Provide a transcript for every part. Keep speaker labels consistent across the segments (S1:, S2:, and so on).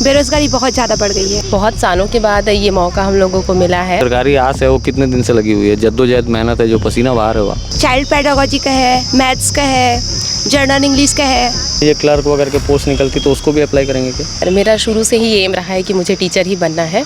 S1: बेरोजगारी बहुत ज़्यादा बढ़ गई है।
S2: बहुत सालों के बाद ये मौका हम लोगों को मिला है।
S3: सरकारी आस है वो कितने दिन से लगी हुई है, जद्दोजहद मेहनत है, जो पसीना बहा रहे हो आप।
S1: चाइल्ड पेडागोजी का है, मैथ्स का है, जर्नल इंग्लिश का है।
S3: ये क्लर्क वगैरह के पोस्ट निकलती तो उसको भी अप्लाई करेंगे क्या?
S2: मेरा शुरू से ही एम रहा है कि मुझे टीचर ही बनना है।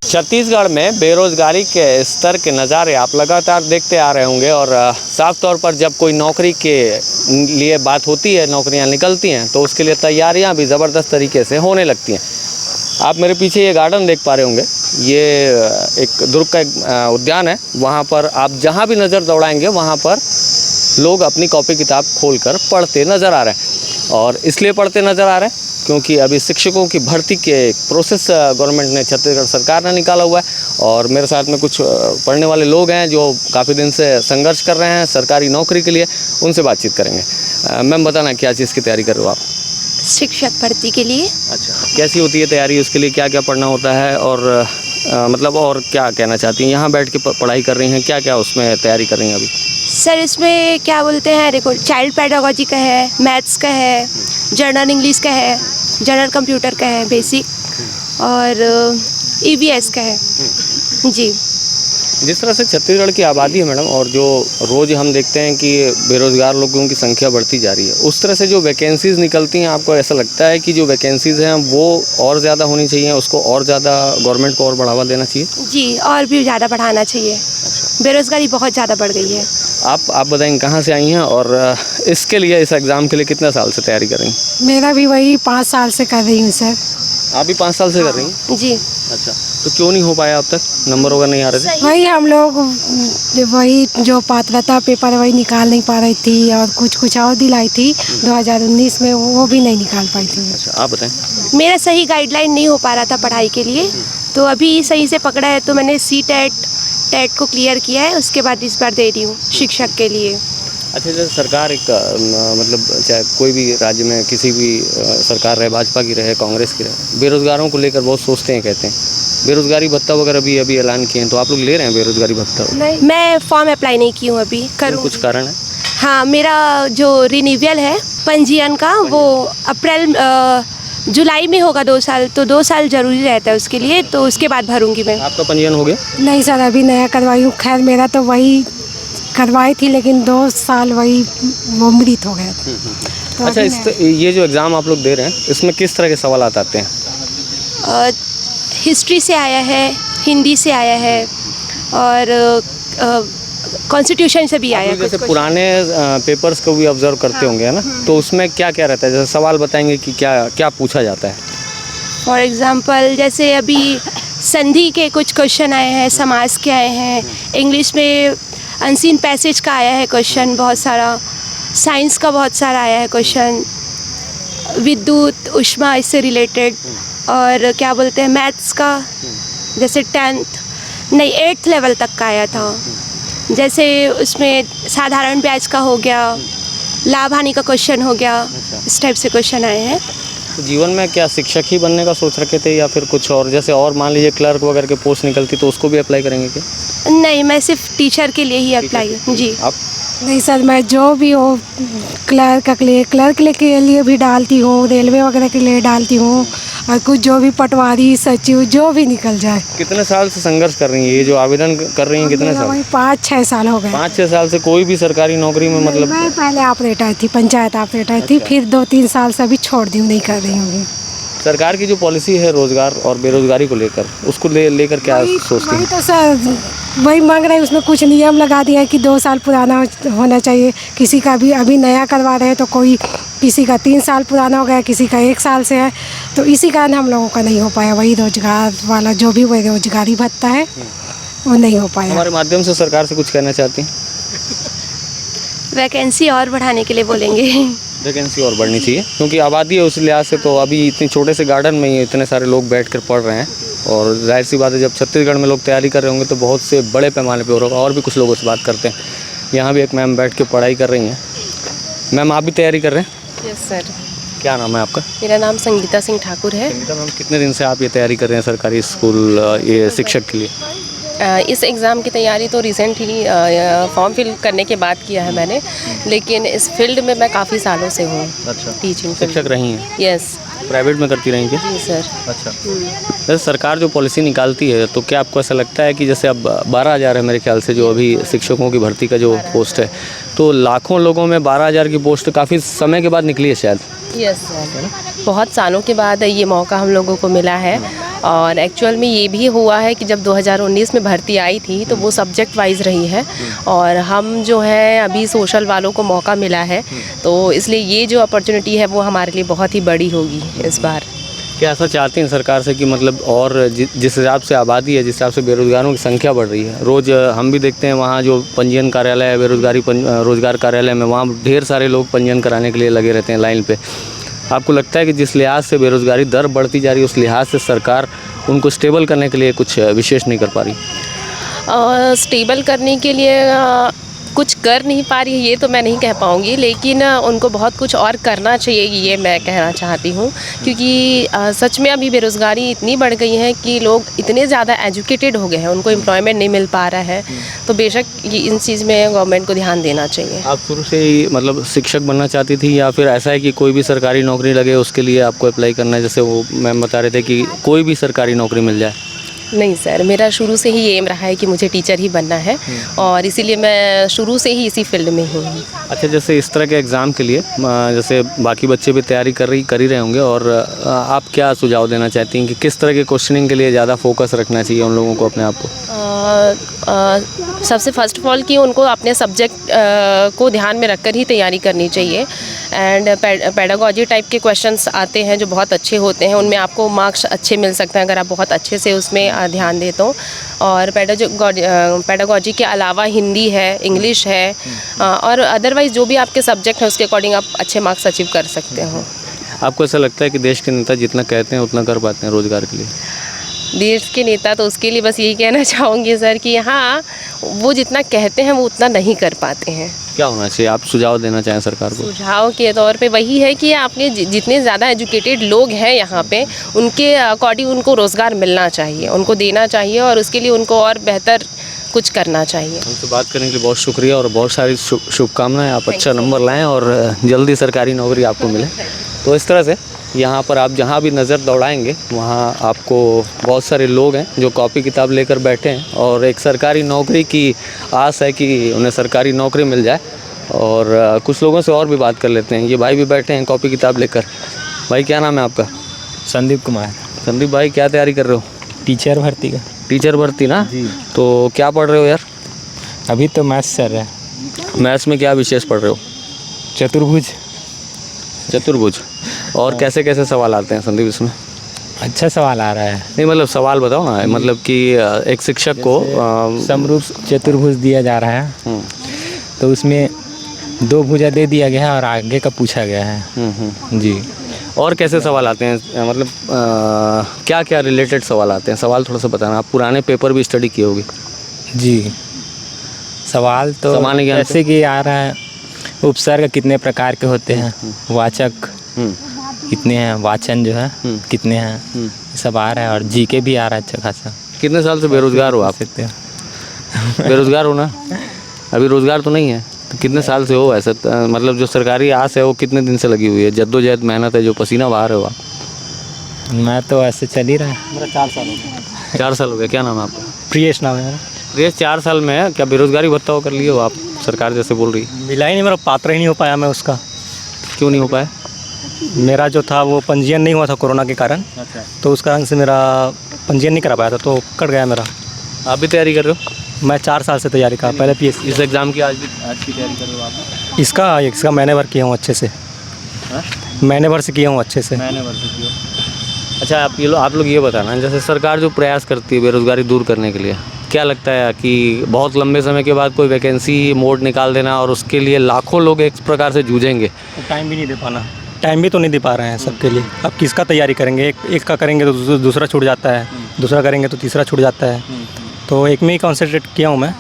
S3: छत्तीसगढ़ में बेरोजगारी के स्तर के नज़ारे आप लगातार देखते आ रहे होंगे और साफ तौर पर जब कोई नौकरी के लिए बात होती है, नौकरियां निकलती हैं तो उसके लिए तैयारियां भी ज़बरदस्त तरीके से होने लगती हैं। आप मेरे पीछे ये गार्डन देख पा रहे होंगे, ये एक दुर्ग का उद्यान है। वहाँ पर आप जहाँ भी नज़र दौड़ाएंगे वहाँ पर लोग अपनी कॉपी किताब खोलकर पढ़ते नज़र आ रहे हैं। और इसलिए पढ़ते नज़र आ रहे हैं क्योंकि अभी शिक्षकों की भर्ती के प्रोसेस गवर्नमेंट ने, छत्तीसगढ़ सरकार ने निकाला हुआ है। और मेरे साथ में कुछ पढ़ने वाले लोग हैं जो काफ़ी दिन से संघर्ष कर रहे हैं सरकारी नौकरी के लिए, उनसे बातचीत करेंगे। मैम बताना क्या चीज़ की तैयारी कर रहे हो आप?
S1: शिक्षक भर्ती के लिए।
S3: अच्छा, कैसी होती है तैयारी, उसके लिए क्या क्या पढ़ना होता है और मतलब और क्या कहना चाहती हैं? यहाँ बैठ के पढ़ाई कर रही हैं, क्या क्या उसमें तैयारी कर रही हैं अभी?
S1: सर इसमें क्या बोलते हैं, देखो चाइल्ड पेडागोजी का है, मैथ्स का है, जर्नल इंग्लिश का है, जनरल कंप्यूटर का है बेसिक, और EVS का है जी।
S3: जिस तरह से छत्तीसगढ़ की आबादी है मैडम, और जो रोज़ हम देखते हैं कि बेरोज़गार लोगों की संख्या बढ़ती जा रही है, उस तरह से जो वैकेंसीज़ निकलती हैं, आपको ऐसा लगता है कि जो वैकेंसीज़ हैं वो और ज़्यादा होनी चाहिए, उसको और ज़्यादा गवर्नमेंट को और बढ़ावा देना चाहिए?
S1: जी, और भी ज़्यादा बढ़ाना चाहिए। बेरोज़गारी बहुत ज़्यादा बढ़ गई है।
S3: आप बताएंगे कहाँ से आई हैं और इसके लिए, इस एग्ज़ाम के लिए कितने साल से तैयारी कर रही हैं?
S4: मेरा भी वही 5 साल से कर रही हूँ सर।
S3: आप भी 5 साल से कर रही हैं?
S1: जी।
S3: अच्छा, तो क्यों नहीं हो पाया अब तक, नंबर वगैरह नहीं आ रहे थे?
S4: वही हम लोग वही जो पात्रता पेपर वही निकाल नहीं पा रही थी, और कुछ और दिलाई थी 2019 में, वो भी नहीं निकाल पाई थी।
S3: अच्छा, आप बताएं।
S1: मेरा सही गाइडलाइन नहीं हो पा रहा था पढ़ाई के लिए, तो अभी सही से पकड़ा है, तो मैंने टेट को क्लियर किया है, उसके बाद इस बार दे रही हूँ शिक्षक के लिए।
S3: अच्छा, जैसे सरकार एक मतलब चाहे कोई भी राज्य में किसी भी सरकार रहे, भाजपा की रहे, कांग्रेस की रहे, बेरोजगारों को लेकर बहुत सोचते हैं, कहते हैं बेरोजगारी भत्ता वगैरह भी अभी ऐलान किए हैं, तो आप लोग ले रहे हैं बेरोजगारी भत्ता?
S1: नहीं, मैं फॉर्म अप्लाई नहीं की हूँ अभी, करूँ।
S3: कुछ कारण है?
S1: हाँ, मेरा जो रिन्यूअल है पंजीयन का, वो जुलाई में होगा 2 साल, तो 2 साल जरूरी रहता है उसके लिए, तो उसके बाद भरूंगी मैं।
S3: आपका पंजीयन हो गया?
S4: नहीं सर, अभी नया करवाई हूँ। खैर मेरा तो वही करवाई थी, लेकिन 2 साल वही वो मृत हो गया था। तो
S3: अच्छा, ये जो एग्ज़ाम आप लोग दे रहे हैं, इसमें किस तरह के सवाल आते हैं?
S1: हिस्ट्री से आया है, हिंदी से आया है, और कॉन्स्टिट्यूशन से भी आया है।
S3: जैसे पुराने पेपर्स को भी ऑब्जर्व करते होंगे, है ना, तो उसमें क्या क्या रहता है? जैसे सवाल बताएंगे कि क्या क्या पूछा जाता है?
S1: फॉर एग्ज़ाम्पल जैसे अभी संधि के कुछ क्वेश्चन आए हैं, समास के आए हैं, इंग्लिश में अनसीन पैसेज का आया है क्वेश्चन बहुत सारा, साइंस का बहुत सारा आया है क्वेश्चन, विद्युत ऊष्मा इससे रिलेटेड, और क्या बोलते हैं मैथ्स का जैसे 8th लेवल तक का आया था। जैसे उसमें साधारण ब्याज का हो गया, लाभ हानि का क्वेश्चन हो गया, इस टाइप से क्वेश्चन आए हैं।
S3: तो जीवन में क्या शिक्षक ही बनने का सोच रखे थे या फिर कुछ और? जैसे और मान लीजिए क्लर्क वगैरह के पोस्ट निकलती तो उसको भी अप्लाई करेंगे क्या?
S1: नहीं, मैं सिर्फ टीचर के लिए ही अप्लाई। जी।
S3: आप?
S4: नहीं सर, मैं जो भी हो क्लर्क के लिए भी डालती हूँ, रेलवे वगैरह के लिए डालती हूँ, और कुछ जो भी पटवारी, सचिव, जो भी निकल जाए।
S3: कितने साल से संघर्ष कर रही हैं? ये जो आवेदन कर रही हैं कितने साल?
S4: वही 5-6 साल हो गए।
S3: 5-6 साल से कोई भी सरकारी नौकरी में मतलब?
S4: मैं पहले ऑपरेटर थी, पंचायत ऑपरेटर थी, फिर 2-3 साल से अभी छोड़ दी हूँ, नहीं कर रही हूँ।
S3: सरकार की जो पॉलिसी है रोजगार और बेरोजगारी को लेकर, उसको लेकर क्या सोचती हैं?
S4: तो सर वही मांग रहे हैं, उसमें कुछ नियम लगा दिया है कि 2 साल पुराना होना चाहिए। किसी का भी अभी नया करवा रहे हैं तो किसी का 3 साल पुराना हो गया, किसी का 1 साल से है, तो इसी कारण हम लोगों का नहीं हो पाया। वही रोजगार वाला जो भी वही रोजगारी भत्ता है वो नहीं हो पाया।
S3: हमारे माध्यम से सरकार से कुछ कहना चाहती हैं?
S1: वैकेंसी और बढ़ाने के लिए बोलेंगे।
S3: वैकेंसी और बढ़नी चाहिए क्योंकि आबादी है, उस लिहाज से तो अभी इतने छोटे से गार्डन में ही इतने सारे लोग बैठकर पढ़ रहे हैं, और जाहिर सी बात है जब छत्तीसगढ़ में लोग तैयारी कर रहे होंगे तो बहुत से बड़े पैमाने पे हो रहा होगा। और भी कुछ लोगों से बात करते हैं। यहाँ भी एक मैम बैठ के पढ़ाई कर रही हैं। मैम, आप भी तैयारी कर रहे हैं?
S2: Yes sir.
S3: क्या नाम है आपका?
S2: मेरा नाम संगीता सिंह ठाकुर है।
S3: संगीता मैम, कितने दिन से आप ये तैयारी कर रहे हैं सरकारी स्कूल ये शिक्षक के लिए?
S2: इस एग्ज़ाम की तैयारी तो रिसेंट ही फॉर्म फिल करने के बाद किया है मैंने, लेकिन इस फील्ड में मैं काफ़ी सालों से हूँ।
S3: अच्छा,
S2: टीचिंग
S3: शिक्षक रही हैं,
S2: यस
S3: प्राइवेट में करती रहेंगी?
S2: जी सर।
S3: अच्छा, जैसे सरकार जो पॉलिसी निकालती है तो क्या आपको ऐसा लगता है कि जैसे अब 12,000 है मेरे ख्याल से जो अभी शिक्षकों की भर्ती का जो पोस्ट है, तो लाखों लोगों में 12,000 की पोस्ट काफ़ी समय के बाद निकली है शायद?
S2: यस सर, बहुत सालों के बाद ये मौका हम लोगों को मिला है। और एक्चुअल में ये भी हुआ है कि जब 2019 में भर्ती आई थी तो वो सब्जेक्ट वाइज रही है, और हम जो है अभी सोशल वालों को मौका मिला है, तो इसलिए ये जो अपॉर्चुनिटी है वो हमारे लिए बहुत ही बड़ी होगी इस बार।
S3: क्या ऐसा चाहते हैं सरकार से कि मतलब और जिस हिसाब से आबादी है, जिस हिसाब से बेरोजगारों की संख्या बढ़ रही है, रोज़ हम भी देखते हैं वहाँ जो पंजीयन कार्यालय है, रोजगार कार्यालय में, वहाँ ढेर सारे लोग पंजीयन कराने के लिए लगे रहते हैं लाइन पे। आपको लगता है कि जिस लिहाज से बेरोजगारी दर बढ़ती जा रही है उस लिहाज से सरकार उनको स्टेबल करने के लिए कुछ विशेष नहीं कर पा रही?
S2: स्टेबल करने के लिए कुछ कर नहीं पा रही है ये तो मैं नहीं कह पाऊँगी, लेकिन उनको बहुत कुछ और करना चाहिए ये मैं कहना चाहती हूँ, क्योंकि सच में अभी बेरोज़गारी इतनी बढ़ गई है कि लोग इतने ज़्यादा एजुकेटेड हो गए हैं, उनको एम्प्लॉयमेंट नहीं मिल पा रहा है। तो बेशक ये इन चीज़ में गवर्नमेंट को ध्यान देना चाहिए।
S3: आप शुरू से ही मतलब शिक्षक बनना चाहती थी, या फिर ऐसा है कि कोई भी सरकारी नौकरी लगे उसके लिए आपको अप्लाई करना है, जैसे वो मैम बता रहे थे कि कोई भी सरकारी नौकरी मिल जाए?
S2: नहीं सर, मेरा शुरू से ही एम रहा है कि मुझे टीचर ही बनना है, और इसीलिए मैं शुरू से ही इसी फील्ड में हूँ।
S3: अच्छा, जैसे इस तरह के एग्ज़ाम के लिए जैसे बाकी बच्चे भी तैयारी कर ही रहे होंगे, और आप क्या सुझाव देना चाहती हैं कि किस तरह के क्वेश्चनिंग के लिए ज़्यादा फोकस रखना चाहिए उन लोगों को अपने आप को?
S2: सबसे फर्स्ट ऑफ ऑल कि उनको अपने सब्जेक्ट को ध्यान में रखकर ही तैयारी करनी चाहिए। एंड पेडागॉजी टाइप के क्वेश्चंस आते हैं जो बहुत अच्छे होते हैं, उनमें आपको मार्क्स अच्छे मिल सकते हैं अगर आप बहुत अच्छे से उसमें ध्यान दें तो। और पेडागॉजी के अलावा हिंदी है, इंग्लिश है, और अदरवाइज़ जो भी आपके सब्जेक्ट हैं उसके अकॉर्डिंग आप अच्छे मार्क्स अचीव कर सकते हो।
S3: आपको ऐसा लगता है कि देश के नेता जितना कहते हैं उतना कर पाते हैं रोज़गार के लिए?
S2: देश के नेता तो उसके लिए बस यही कहना चाहूँगी सर कि हाँ, वो जितना कहते हैं वो उतना नहीं कर पाते हैं।
S3: क्या होना चाहिए, आप सुझाव देना चाहें सरकार को?
S2: सुझाव के तौर पे वही है कि आपने जितने ज़्यादा एजुकेटेड लोग हैं यहाँ पे, उनके अकॉर्डिंग उनको रोज़गार मिलना चाहिए, उनको देना चाहिए, और उसके लिए उनको और बेहतर कुछ करने चाहिए।
S3: हमसे बात करने के लिए बहुत शुक्रिया और बहुत सारी शुभकामनाएं। आप अच्छा नंबर लाएं और जल्दी सरकारी नौकरी आपको मिले। तो इस तरह से यहाँ पर आप जहाँ भी नज़र दौड़ाएंगे वहाँ आपको बहुत सारे लोग हैं जो कॉपी किताब लेकर बैठे हैं और एक सरकारी नौकरी की आस है कि उन्हें सरकारी नौकरी मिल जाए। और कुछ लोगों से और भी बात कर लेते हैं। ये भाई भी बैठे हैं कॉपी किताब लेकर। भाई क्या नाम है आपका?
S5: संदीप कुमार।
S3: संदीप भाई, क्या तैयारी कर रहे हो?
S5: टीचर भर्ती का।
S3: टीचर भर्ती ना
S5: जी।
S3: तो क्या पढ़ रहे हो यार?
S5: अभी तो मैथ्स चल रहा है।
S3: मैथ्स में क्या विशेष पढ़ रहे हो?
S5: चतुर्भुज।
S3: चतुर्भुज। और कैसे कैसे सवाल आते हैं संदीप इसमें?
S5: अच्छा सवाल आ रहा है।
S3: नहीं मतलब सवाल बताओ ना, मतलब कि एक शिक्षक को
S5: समरूप चतुर्भुज दिया जा रहा है तो उसमें 2 भुजा दे दिया गया है और आगे का पूछा गया है। जी।
S3: और कैसे सवाल आते हैं, मतलब क्या क्या रिलेटेड सवाल आते हैं? सवाल थोड़ा सा बताना। आप पुराने पेपर भी स्टडी किए होगे।
S5: जी। सवाल तो
S3: सामान्य ज्ञान
S5: जैसे कि आ रहा है, उपसर्ग कितने प्रकार के होते हैं, वाचक कितने हैं, वाचन जो है कितने हैं, सब आ रहा है। और जीके भी आ रहा है अच्छा खासा।
S3: कितने साल से बेरोजगार हो आप?
S5: सकते हैं।
S3: बेरोजगार हो ना? अभी रोजगार तो नहीं है, तो कितने साल से हो ऐसा? मतलब जो सरकारी आस है वो कितने दिन से लगी हुई है? जद्दोजहद मेहनत है जो पसीना बहा रहे हो आप?
S5: मैं तो ऐसे चल ही रहा है।
S6: मेरा 4 साल हो गया।
S3: 4 साल हो गया। क्या नाम है आपका?
S6: प्रियेश नाम है मेरा।
S3: प्रियेश, 4 साल में क्या बेरोजगारी भत्ता वो कर लिए हो आप? सरकार जैसे बोल रही है।
S6: मिला ही नहीं, मेरा पात्र ही नहीं हो पाया मैं उसका।
S3: क्यों नहीं हो पाया?
S6: मेरा जो था वो पंजीयन नहीं हुआ था कोरोना के कारण।
S3: अच्छा।
S6: तो उस कारण से मेरा पंजीयन नहीं करा पाया था, तो कट गया मेरा।
S3: आप भी तैयारी कर रहे हो?
S6: मैं 4 साल से तैयारी कर, पहले PSC।
S3: इस एग्ज़ाम की आज की तैयारी कर रहे हो आप?
S6: इसका मैंने भर किया हूँ अच्छे से। मैंने भर से किया हूँ अच्छे से।
S3: मैंने भर किया। अच्छा, आप लोग ये बताना, जैसे सरकार जो प्रयास करती है बेरोजगारी दूर करने के लिए, क्या लगता है कि बहुत लंबे समय के बाद कोई वैकेंसी मोड निकाल देना और उसके लिए लाखों लोग एक प्रकार से जूझेंगे?
S6: तो टाइम भी नहीं दे पाना, टाइम भी तो नहीं दे पा रहे हैं सबके लिए। अब किसका तैयारी करेंगे? एक का करेंगे तो दूसरा छूट जाता है, दूसरा करेंगे तो तीसरा छूट जाता है। तो एक में ही कॉन्सेंट्रेट किया हूँ मैं,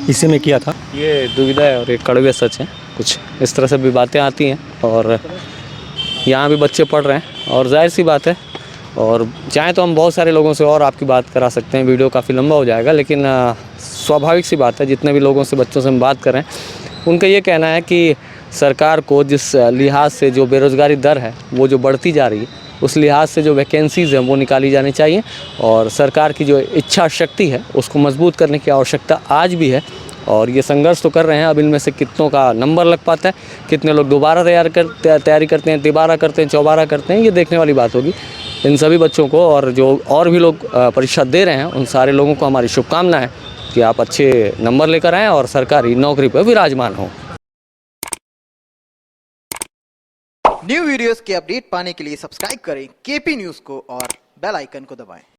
S6: इसी में किया था।
S3: ये दुविधा है और एक कड़वे सच है। कुछ इस तरह से भी बातें आती हैं और यहाँ भी बच्चे पढ़ रहे हैं और जाहिर सी बात है और चाहें तो हम बहुत सारे लोगों से और आपकी बात करा सकते हैं, वीडियो काफ़ी लंबा हो जाएगा, लेकिन स्वाभाविक सी बात है, जितने भी लोगों से, बच्चों से हम बात कर रहे हैं, उनका ये कहना है कि सरकार को जिस लिहाज से जो बेरोज़गारी दर है वो जो बढ़ती जा रही है, उस लिहाज से जो वैकेंसीज़ हैं वो निकाली जानी चाहिए और सरकार की जो इच्छा शक्ति है उसको मजबूत करने की आवश्यकता आज भी है। और ये संघर्ष तो कर रहे हैं। अब इनमें से कितनों का नंबर लग पाता है, कितने लोग दोबारा तैयारी करते हैं, तिबारा करते हैं, चौबारा करते हैं, ये देखने वाली बात होगी। इन सभी बच्चों को और जो और भी लोग परीक्षा दे रहे हैं उन सारे लोगों को हमारी शुभकामनाएं हैं कि आप अच्छे नंबर लेकर आएँ और सरकारी नौकरी पर विराजमान हों।
S7: न्यू वीडियोस के अपडेट पाने के लिए सब्सक्राइब करें केपी न्यूज़ को और बेल आइकन को दबाएं।